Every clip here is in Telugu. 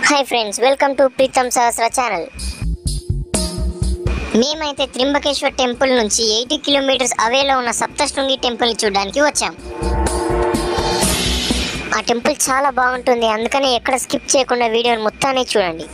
Hi friends welcome to Pritam Sahasra channel. మేమైతే త్రింబకేశ్వర్ టెంపుల్ నుంచి 80 కిలోమీటర్స్ అవేలో ఉన్న సప్తశృంగి టెంపుల్ ని చూడడానికి వచ్చాం। ఆ టెంపుల్ చాలా బాగుంటుంది, అందుకనే ఎక్కడ స్కిప్ చేయకుండా వీడియోని మొత్తాన్ని చూడండి।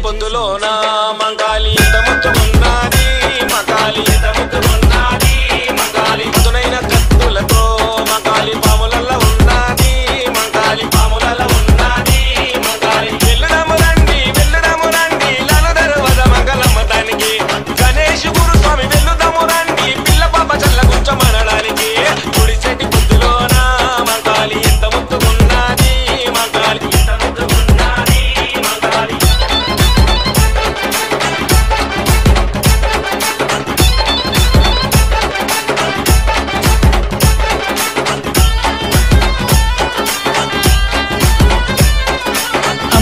పొద్దులోన మంగాలి ఎంత ముట్టుకున్నది మంగాలి ఎంత ముట్టుకున్నది మంగాలి ముతునైన కత్తులతో మంగాలి పాములల్ల ఉన్నది మంగాలి పాములల్ల ఉన్నది మంగాలి వెల్లుడము రండి లాల దర్వాజ మంగళమ్మ దానికి గణేష్ గురుస్వామి వెల్లుదము రండి పిల్ల పాప చల్ల కూర్చోమనడానికి గుడిసెటి పొద్దులోన మంగాలి ఎంత ముట్టుకున్నది మంగాలి ఎంత ముట్టుకున్నది మంగాలి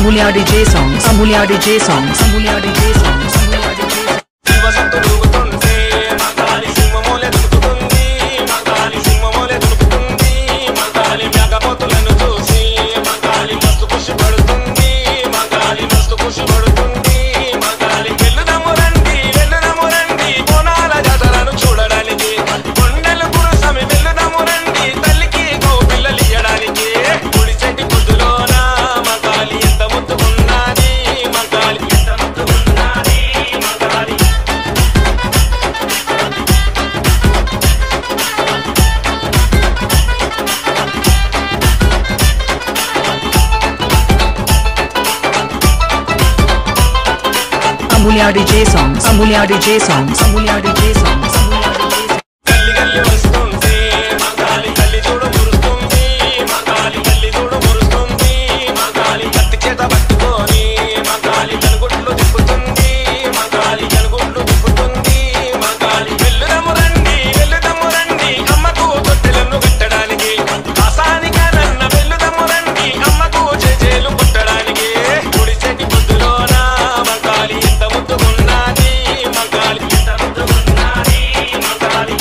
Amulya DJ songs. Amulya DJ songs. Amulya DJ songs. Amulya DJ songs. శివసత్తు ఊగుతుంటే మంగాలి సింహమూలె దునుకుతుంది మంగాలి సింహమూలె దునుకుతుంది మంగాలి మేఘపోతులను చూసి మంగాలి మస్తు ఖుషి పడుతుంది మంగాలి మస్తు ఖుషి పడుతుంది మంగాలి వెళ్లుదము రండి బోనాల జాతరను చూడడానికి కొండలు కురుసమి వెళ్లుదము రండి తల్లికి గో పిల్లలు ఇయ్యడానికి గుడి చెట్టి పొద్దులోన మంగాలి ఎంత ముద్దుకున్నది మంగాలి ఎంత ముద్దుకున్నది మంగాలి Amulya DJ songs. Amulya DJ songs. Amulya DJ songs. Amulya DJ songs. గల్లి గల్లి వస్తుంది మంగాలి గల్లి చూడు మురుస్తుంది మంగాలి గల్లి చూడు మురుస్తుంది మంగాలి కత్తి చేత పట్టుకొని మంగాలి కనుగుడ్లు తిప్పుతుంది మంగాలి కనుగుడ్లు తిప్పుతుంది మంగాలి వెళ్లుదము రండి అమ్మకు తొట్టెలను కట్టడానికి ఆసానికనన్న వెళ్లుదము రండి అమ్మకు చేజేలు పుట్టడానికి గుడి చెట్టి పొద్దులోన మంగాలి ఎంత ముద్దుకున్నది మంగాలి ఎంత ముద్దుకున్నది మంగాలి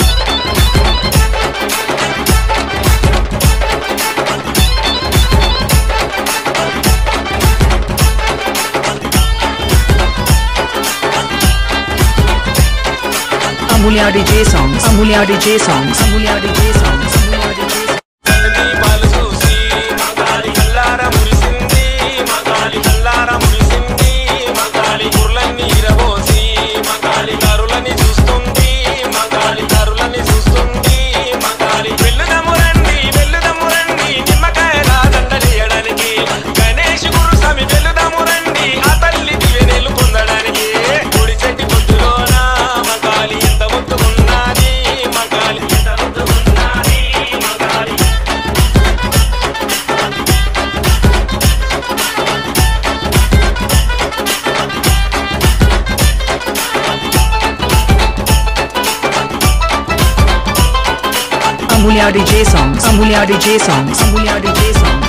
Amulya DJ songs. Amulya DJ songs. Amulya DJ songs. Amulya DJ songs. దీపాలు చూసి మంగాలి కల్లార మురిసింది మంగాలి కల్లార మురిసింది మంగాలి గుర్లన్నీ ఇరబోసి మంగాలి కారులని చూస్తుంది మంగాలి కారులని చూస్తుంది మంగాలి వెళ్లుదము రండి నిమ్మకాయల దండలేయడానికి గణేష్ గురు స్వామి వెళ్లుదము రండి ఆ తల్లి దివెనెలు పొందడానికి గుడి చెట్టి పొద్దులోన మంగాలి ఎంత ముద్దుకున్నది మంగాలి ఎంత ముద్దుకున్నది మంగాలి Amulya DJ songs. Amulya DJ songs. Amulya DJ songs.